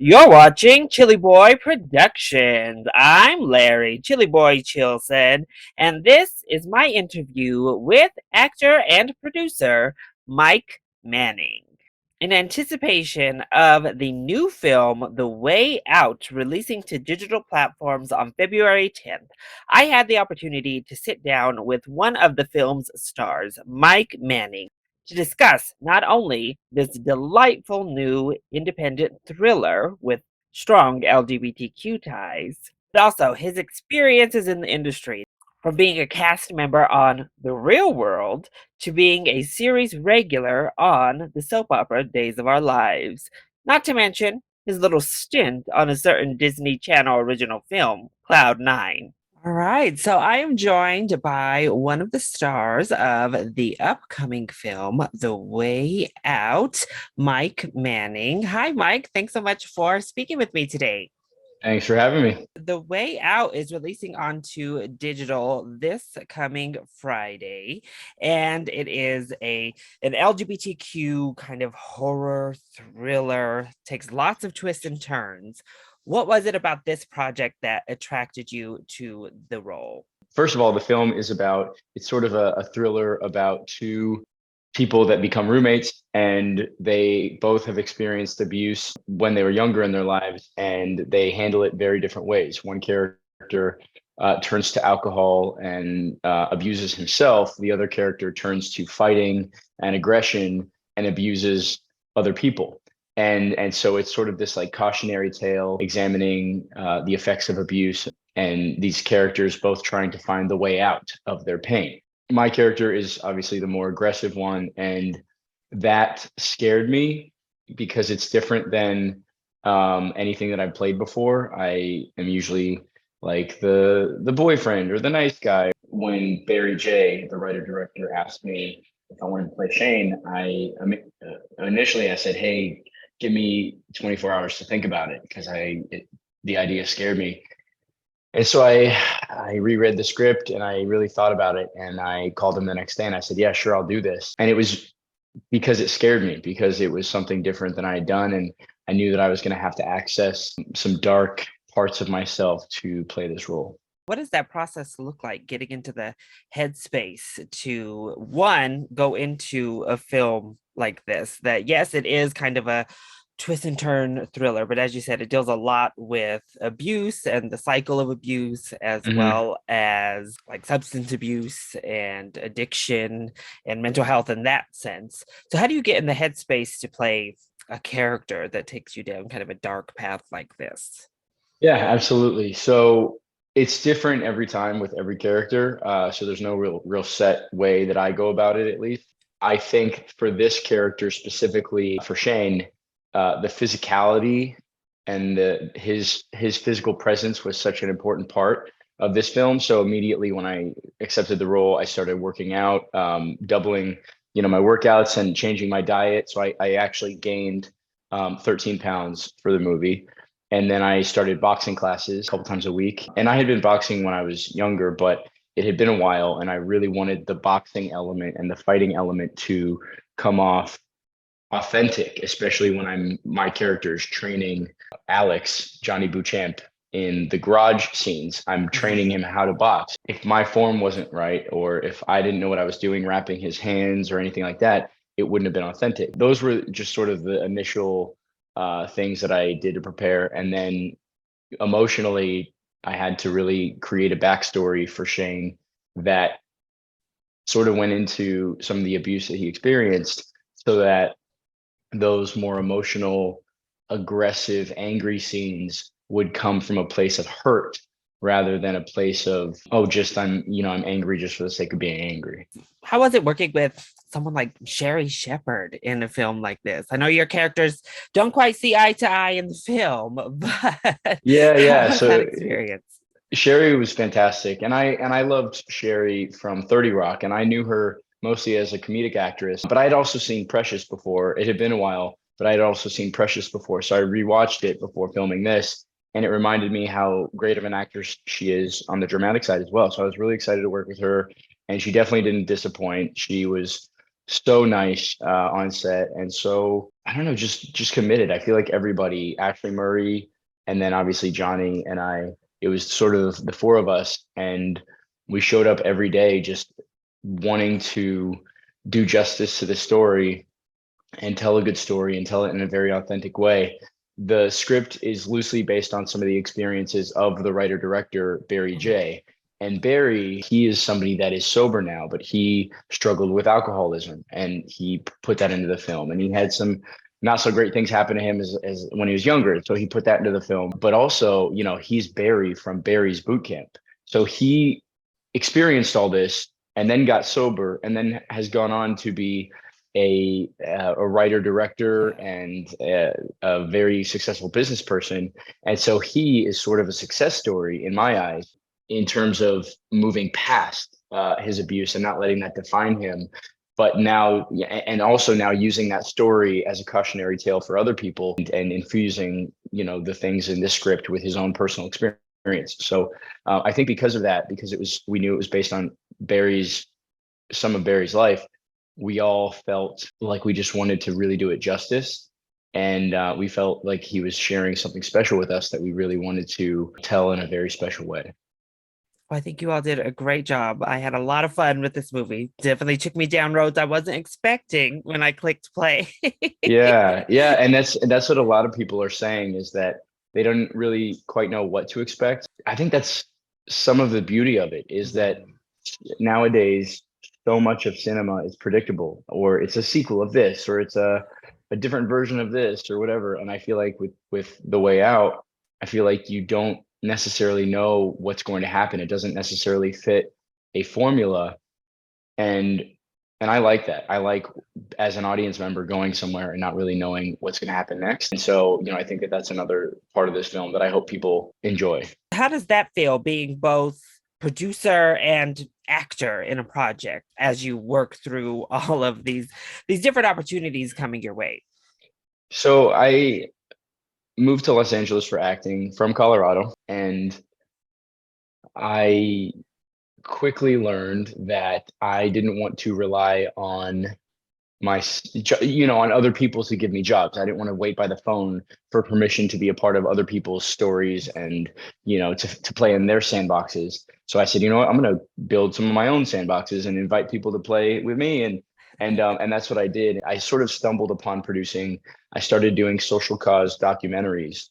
You're watching ChillyBoy Productions. I'm Larry, ChillyBoy Chill said, and this is my interview with actor and producer Mike Manning. In anticipation of the new film The Way Out releasing to digital platforms on February 10th, I had the opportunity to sit down with one of the film's stars, Mike Manning, to discuss not only this delightful new independent thriller with strong LGBTQ ties, but also his experiences in the industry, from being a cast member on The Real World to being a series regular on the soap opera Days of Our Lives. Not to mention his little stint on a certain Disney Channel original film, Cloud Nine. All right, so I am joined by one of the stars of the upcoming film, The Way Out, Mike Manning. Hi, Mike. Thanks so much for speaking with me today. Thanks for having me. The Way Out is releasing onto digital this coming Friday, and it is an LGBTQ kind of horror thriller, takes lots of twists and turns. What was it about this project that attracted you to the role? First of all, the film is it's sort of a thriller about two people that become roommates, and they both have experienced abuse when they were younger in their lives, and they handle it very different ways. One character turns to alcohol and abuses himself. The other character turns to fighting and aggression and abuses other people. And so it's sort of this like cautionary tale examining the effects of abuse and these characters both trying to find the way out of their pain. My character is obviously the more aggressive one, and that scared me because it's different than anything that I've played before. I am usually like the boyfriend or the nice guy. When Barry J, the writer director, asked me if I wanted to play Shane, initially I said, "Hey, give me 24 hours to think about it," because the idea scared me. And so I reread the script and I really thought about it, and I called him the next day and I said, "Yeah, sure, I'll do this." And it was because it scared me, because it was something different than I had done, and I knew that I was going to have to access some dark parts of myself to play this role. What does that process look like, getting into the headspace to one, go into a film like this? That, yes, it is kind of a twist and turn thriller, but as you said, it deals a lot with abuse and the cycle of abuse, as Mhm. well as like substance abuse and addiction and mental health in that sense. So, how do you get in the headspace to play a character that takes you down kind of a dark path like this? Yeah, absolutely. So it's different every time with every character. So there's no real set way that I go about it, at least. I think for this character specifically, for Shane, the physicality and his physical presence was such an important part of this film. So immediately when I accepted the role, I started working out, doubling, my workouts and changing my diet. So I actually gained 13 pounds for the movie. And then I started boxing classes a couple times a week. And I had been boxing when I was younger, but it had been a while, and I really wanted the boxing element and the fighting element to come off authentic, especially when my character is training Alex, Johnny Bouchamp, in the garage scenes. I'm training him how to box. If my form wasn't right, or if I didn't know what I was doing, wrapping his hands or anything like that, it wouldn't have been authentic. Those were just sort of the initial things that I did to prepare. And then emotionally, I had to really create a backstory for Shane that sort of went into some of the abuse that he experienced, so that those more emotional, aggressive, angry scenes would come from a place of hurt rather than a place of, oh, just I'm angry just for the sake of being angry. How was it working with someone like Sherri Shepherd in a film like this? I know your characters don't quite see eye to eye in the film, but Yeah, how yeah. was that So experience? Sherri was fantastic, and I loved Sherri from 30 Rock, and I knew her mostly as a comedic actress. But I had also seen Precious before. It had been a while, but I had also seen Precious before, so I rewatched it before filming this, and it reminded me how great of an actress she is on the dramatic side as well. So I was really excited to work with her, and she definitely didn't disappoint. She was so nice on set, and so I don't know, just committed. I feel like everybody, Ashley Murray, and then obviously Johnny and I. It was sort of the four of us, and we showed up every day just wanting to do justice to the story and tell a good story and tell it in a very authentic way. The script is loosely based on some of the experiences of the writer director, Barry Mhm. J. And Barry, he is somebody that is sober now, but he struggled with alcoholism and he put that into the film. And he had some not so great things happen to him as when he was younger. So he put that into the film. But also, he's Barry from Barry's boot camp. So he experienced all this and then got sober and then has gone on to be a writer director and a very successful business person, and so he is sort of a success story in my eyes in terms of moving past his abuse and not letting that define him, but now and also now using that story as a cautionary tale for other people and infusing the things in this script with his own personal experience. So I think because of that, because we knew it was based on Barry's some of Barry's life, we all felt like we just wanted to really do it justice. And we felt like he was sharing something special with us that we really wanted to tell in a very special way. Well, I think you all did a great job. I had a lot of fun with this movie. Definitely took me down roads I wasn't expecting when I clicked play. Yeah, yeah, and that's what a lot of people are saying is that they don't really quite know what to expect. I think that's some of the beauty of it is that Mhm. nowadays so much of cinema is predictable, or it's a sequel of this, or it's a different version of this or whatever. And I feel like with The Way Out, I feel like you don't necessarily know what's going to happen. It doesn't necessarily fit a formula. And I like that. I like as an audience member going somewhere and not really knowing what's going to happen next. And so, I think that that's another part of this film that I hope people enjoy. How does that feel being both producer and actor in a project as you work through all of these different opportunities coming your way? So I moved to Los Angeles for acting from Colorado, and I quickly learned that I didn't want to rely on on other people to give me jobs. I didn't want to wait by the phone for permission to be a part of other people's stories and to play in their sandboxes. So I said, you know what, I'm going to build some of my own sandboxes and invite people to play with me, and that's what I did. I sort of stumbled upon producing. I started doing social cause documentaries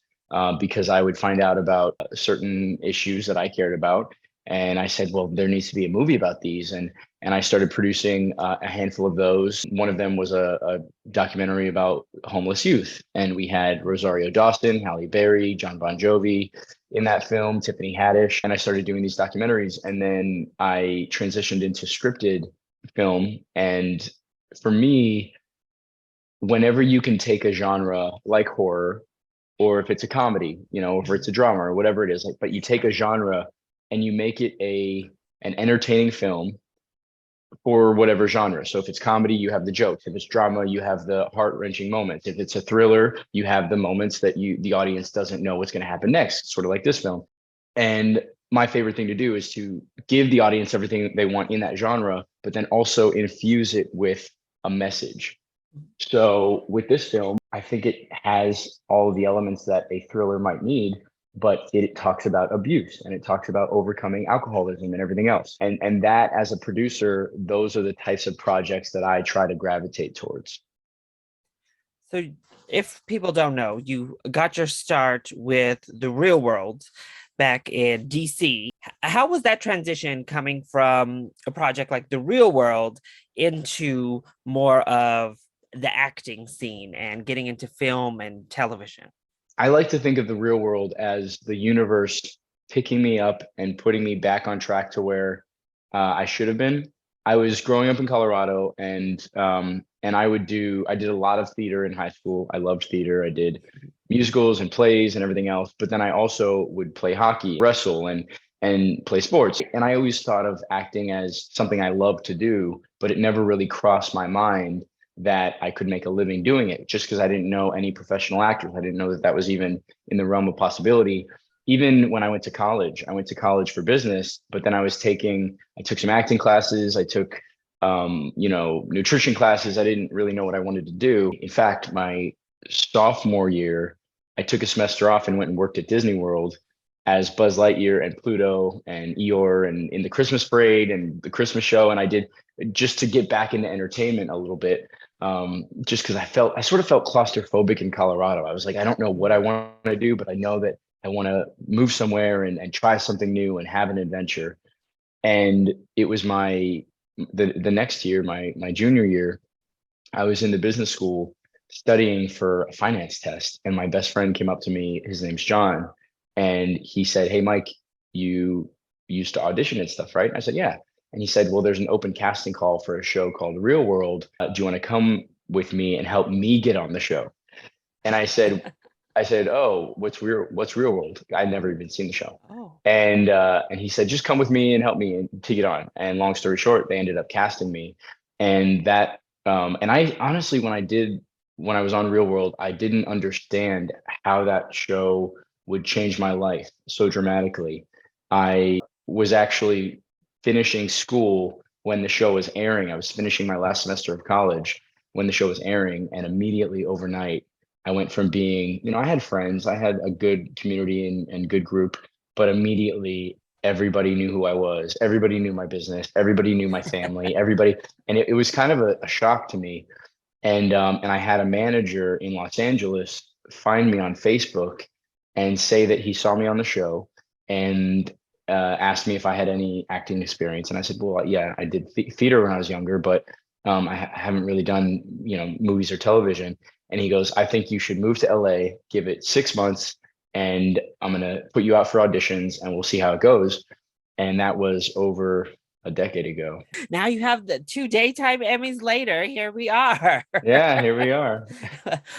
because I would find out about certain issues that I cared about. And I said, well, there needs to be a movie about these. And I started producing a handful of those. One of them was a documentary about homeless youth, and we had Rosario Dawson, Halle Berry, John Bon Jovi in that film, Tiffany Haddish, and I started doing these documentaries, and then I transitioned into scripted film. And for me, whenever you can take a genre like horror, or if it's a comedy, if it's a drama or whatever it is, like, but you take a genre and you make it an entertaining film for whatever genre. So if it's comedy, you have the jokes. If it's drama, you have the heart-wrenching moments. If it's a thriller, you have the moments that the audience doesn't know what's going to happen next, sort of like this film. And my favorite thing to do is to give the audience everything they want in that genre, but then also infuse it with a message. So with this film, I think it has all of the elements that a thriller might need, but it talks about abuse and it talks about overcoming alcoholism and everything else. And that as a producer, those are the types of projects that I try to gravitate towards. So, if people don't know, you got your start with The Real World back in DC. How was that transition coming from a project like The Real World into more of the acting scene and getting into film and television? I like to think of the real world as the universe picking me up and putting me back on track to where I should have been. I was growing up in Colorado, and I did a lot of theater in high school. I loved theater. I did musicals and plays and everything else. But then I also would play hockey, wrestle, and play sports. And I always thought of acting as something I loved to do, but it never really crossed my mind that I could make a living doing it just because I didn't know any professional actors. I didn't know that that was even in the realm of possibility. Even when I went to college for business, but then I took some acting classes. I took nutrition classes. I didn't really know what I wanted to do. In fact, my sophomore year, I took a semester off and went and worked at Disney World as Buzz Lightyear and Pluto and Eeyore and in the Christmas parade and the Christmas show. And I did just to get back into entertainment a little bit. Just because I sort of felt claustrophobic in Colorado. I was like, I don't know what I want to do, but I know that I want to move somewhere and try something new and have an adventure. And it was the next year, my junior year, I was in the business school studying for a finance test, and my best friend came up to me. His name's John, and he said, "Hey, Mike, you used to audition and stuff, right?" I said, "Yeah." And he said, "Well, there's an open casting call for a show called Real World. Do you want to come with me and help me get on the show?" And I said, "Oh, what's Real World?" I'd never even seen the show. Oh. And he said, "Just come with me and help me to get on." And long story short, they ended up casting me. And that and I honestly, when I was on Real World, I didn't understand how that show would change my life so dramatically. I was actually finishing school when the show was airing. I was finishing my last semester of college when the show was airing, and immediately overnight, I went from being, I had friends, I had a good community and good group, but immediately everybody knew who I was. Everybody knew my business. Everybody knew my family. Everybody, and it was kind of a shock to me. And I had a manager in Los Angeles find me on Facebook and say that he saw me on the show and asked me if I had any acting experience. And I said, "Well, yeah, I did theater when I was younger, but haven't really done, movies or television." And he goes, "I think you should move to LA, give it 6 months, and I'm going to put you out for auditions and we'll see how it goes." And that was over a decade ago. Now you have the 2 daytime Emmys later. Here we are. Yeah, here we are.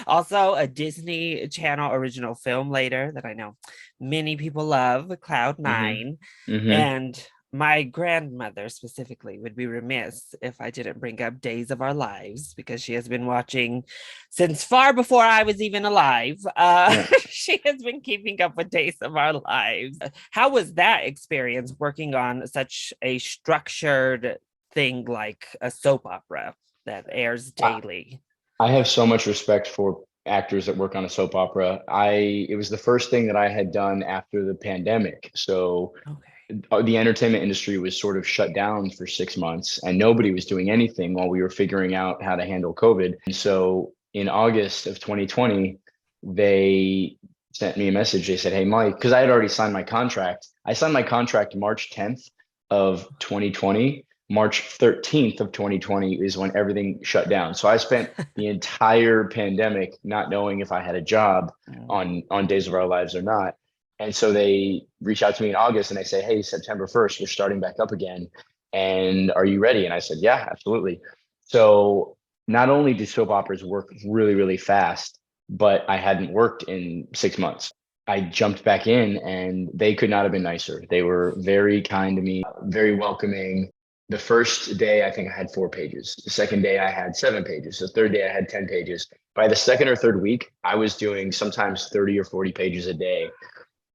Also, a Disney Channel original film later that I know many people love, Cloud Hmm. Nine. Hmm. And my grandmother specifically would be remiss if I didn't bring up Days of Our Lives because she has been watching since far before I was even alive. Yeah. She has been keeping up with Days of Our Lives. How was that experience working on such a structured thing like a soap opera that airs I, daily? I have so much respect for actors that work on a soap opera. It was the first thing that I had done after the pandemic. So Okay. the entertainment industry was sort of shut down for 6 months and nobody was doing anything while we were figuring out how to handle COVID. And so in August of 2020, they sent me a message. They said, "Hey, Mike," because I had already signed my contract. I signed my contract March 10th of 2020. March 13th of 2020 is when everything shut down. So I spent the entire pandemic not knowing if I had a job on Days of Our Lives or not. And so they reach out to me in August and they say, "Hey, September 1st, we're starting back up again. And are you ready?" And I said, "Yeah, absolutely." So not only do soap operas work really, really fast, but I hadn't worked in 6 months. I jumped back in and they could not have been nicer. They were very kind to me, very welcoming. The first day, I think I had 4 pages. The second day, I had 7 pages. The third day, I had 10 pages. By the second or third week, I was doing sometimes 30 or 40 pages a day.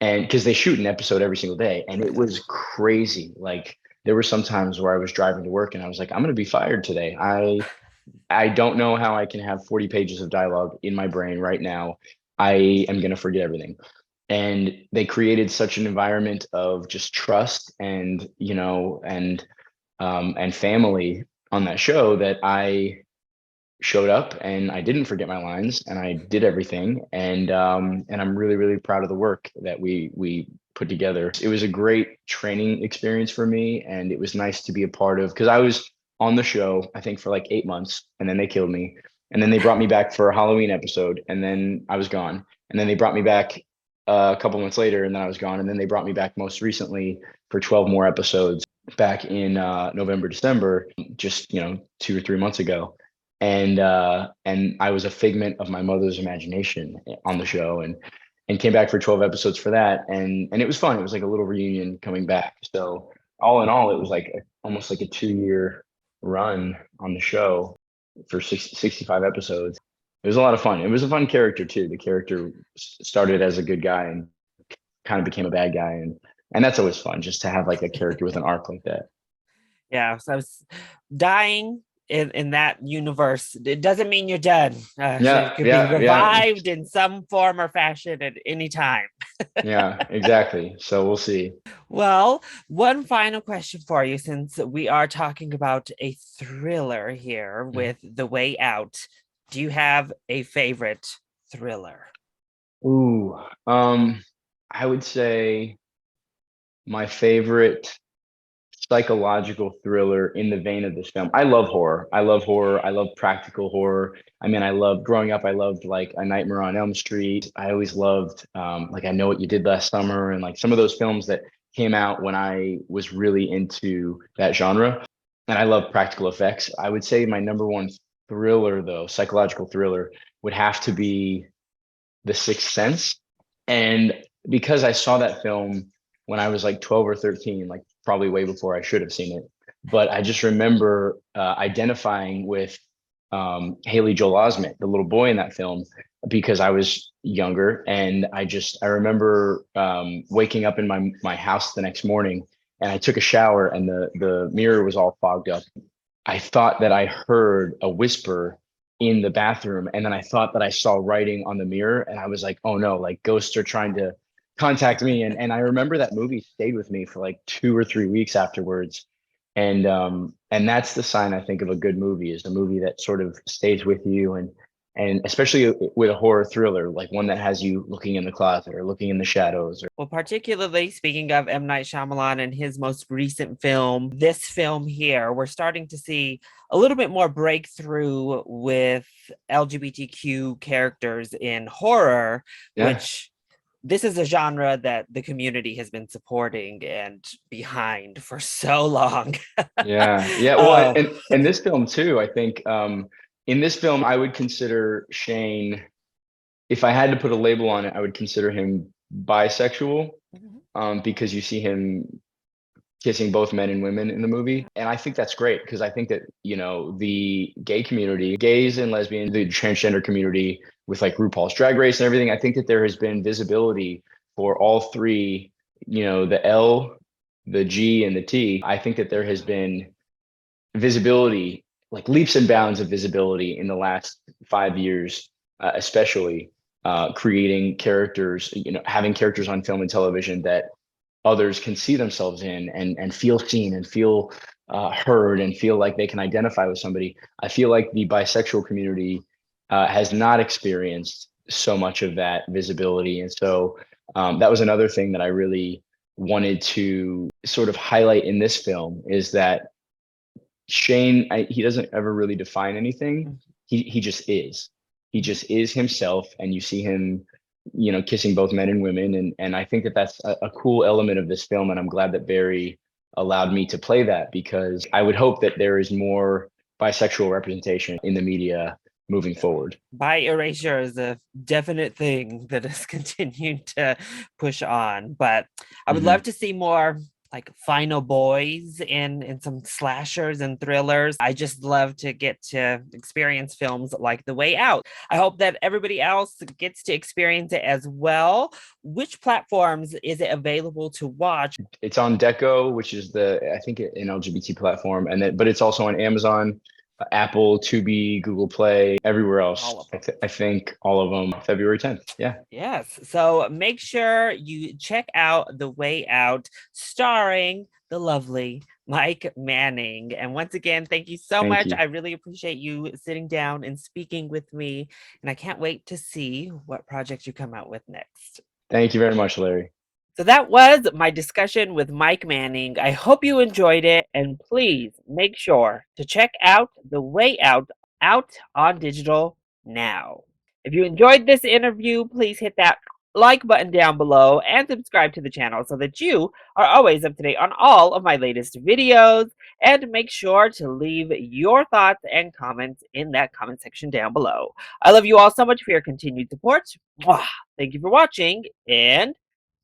And because they shoot an episode every single day, and it was crazy. Like there were some times where I was driving to work and I was like, "I'm going to be fired today. I don't know how I can have 40 pages of dialogue in my brain right now. I am going to forget everything." And they created such an environment of just trust and family on that show that I showed up and I didn't forget my lines and I did everything. And I'm really, really proud of the work that we put together. It was a great training experience for me. And it was nice to be a part of, because I was on the show, I think for like 8 months, and then they killed me. And then they brought me back for a Halloween episode, and then I was gone. And then they brought me back a couple months later, and then I was gone. And then they brought me back most recently for 12 more episodes back in November, December, just 2 or 3 months ago. And I was a figment of my mother's imagination on the show, and came back for 12 episodes for that, and it was fun. It was like a little reunion coming back. So all in all, it was like almost like a 2 year run on the show for 65 episodes. It was a lot of fun. It was a fun character too. The character started as a good guy and kind of became a bad guy, and that's always fun, just to have like a character with an arc like that. Yeah, so I was dying in that universe. It doesn't mean you're done. It Yeah, could be yeah, yeah, revived in some form or fashion at any time. yeah, exactly. So we'll see. Well, one final question for you, since we are talking about a thriller here Mhm. with The Way Out. Do you have a favorite thriller? Ooh, I would say my favorite psychological thriller in the vein of this film. I love horror. I love horror. I love practical horror. I mean, I love growing up. I loved like A Nightmare on Elm Street. I always loved like I Know What You Did Last Summer, and like some of those films that came out when I was really into that genre. And I love practical effects. I would say my number one thriller, though, psychological thriller, would have to be The Sixth Sense. And because I saw that film when I was like 12 or 13, like probably way before I should have seen it, but I just remember identifying with Haley Joel Osment, the little boy in that film, because I was younger. And I remember waking up in my house the next morning, and I took a shower, and the mirror was all fogged up. I thought that I heard a whisper in the bathroom, and then I thought that I saw writing on the mirror, and I was like, oh no, like ghosts are trying to contact me. And I remember that movie stayed with me for like 2 or 3 weeks afterwards. And that's the sign, I think, of a good movie, is a movie that sort of stays with you, and especially with a horror thriller, like one that has you looking in the closet or looking in the shadows. Well, particularly speaking of M. Night Shyamalan and his most recent film, this film here, we're starting to see a little bit more breakthrough with LGBTQ characters in horror, Yeah. which this is a genre that the community has been supporting and behind for so long. Yeah, yeah. Well, Oh, and this film too, I think in this film I would consider Shane, if I had to put a label on it, I would consider him bisexual, mhm. because you see him kissing both men and women in the movie. And I think that's great, because I think that, the gay community, gays and lesbians, the transgender community with like RuPaul's Drag Race and everything, I think that there has been visibility for all three, the L, the G, and the T. I think that there has been visibility, like leaps and bounds of visibility in the last 5 years, especially creating characters, having characters on film and television that others can see themselves in, and feel seen, and feel heard, and feel like they can identify with somebody. I feel like the bisexual community has not experienced so much of that visibility. And so that was another thing that I really wanted to sort of highlight in this film, is that Shane, he doesn't ever really define anything. He just is. He just is himself, and you see him, kissing both men and women, and I think that that's a cool element of this film, and I'm glad that Barry allowed me to play that, because I would hope that there is more bisexual representation in the media moving forward. Bi erasure is a definite thing that is continuing to push on, but I would love Mhm. to see more like final boys in some slashers and thrillers. I just love to get to experience films like The Way Out. I hope that everybody else gets to experience it as well. Which platforms is it available to watch? It's on Deco, which is I think an LGBT platform, and then but it's also on Amazon, Apple, Tubi, Google Play, everywhere else. All of them. I think all of them February 10th. Yeah. Yes. So make sure you check out The Way Out, starring the lovely Mike Manning. And once again, thank you so Thank much. you. I really appreciate you sitting down and speaking with me. And I can't wait to see what project you come out with next. Thank you very much, Larry. So that was my discussion with Mike Manning. I hope you enjoyed it, and please make sure to check out The Way Out on digital now. If you enjoyed this interview, please hit that like button down below and subscribe to the channel so that you are always up to date on all of my latest videos. And make sure to leave your thoughts and comments in that comment section down below. I love you all so much for your continued support. Mwah! Thank you for watching, and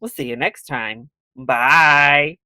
we'll see you next time. Bye.